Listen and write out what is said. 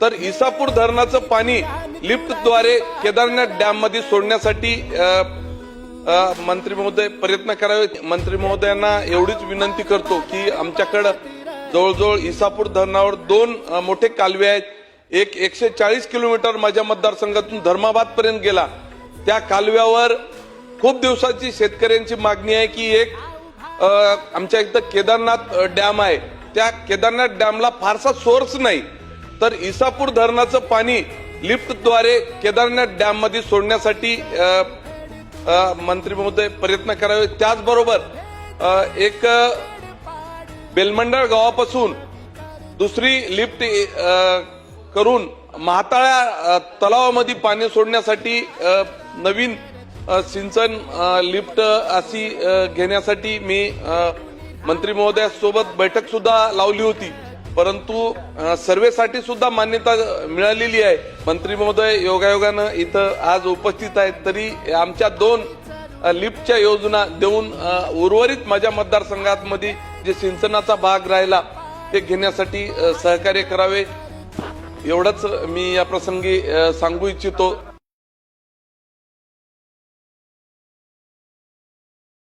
तर इसापूर धरणाचं पाणी लिफ्टद्वारे केदारनाथ डॅम मध्ये सोडण्यासाठी मंत्री महोदय प्रयत्न करावे। मंत्री महोदयांना एवढीच विनंती करतो की आमच्याकडे जवळजवळ इसापूर धरणावर 2 मोठे कालवे आहेत। एक 140 किलोमीटर माझ्या मतदारसंघातून धर्माबाद पर्यंत गेला। त्या कालव्यावर खूप दिवसाची शेतकऱ्यांची मागणी आहे की एक आमच्या इथं केदारनाथ डॅम आहे, त्या केदारनाथ डॅमला फारसा सोर्स नाही, तर इसापूर धरणाचं पाणी लिफ्टद्वारे केदारनाथ डॅम मध्ये सोडण्यासाठी मंत्री महोदय प्रयत्न करावे। त्याचबरोबर एक बेलमंडळ गावापासून दुसरी लिफ्ट करून महाताळ्या तलावामध्ये पाणी सोडण्यासाठी नवीन सिंचन लिफ्ट अशी घेण्यासाठी मी मंत्री महोदयासोबत बैठक सुद्धा लावली होती, परंतु सर्वेसाठी सुद्धा मान्यता मिळालेली आहे। मंत्री महोदय योगायोगानं इथं आज उपस्थित आहेत, तरी आमच्या 2 लिफ्टच्या योजना देऊन उर्वरित माझ्या मतदारसंघात मध्ये जे सिंचनाचा भाग राहिला ते घेण्यासाठी सहकार्य करावे, एवढंच मी या प्रसंगी सांगू इच्छितो।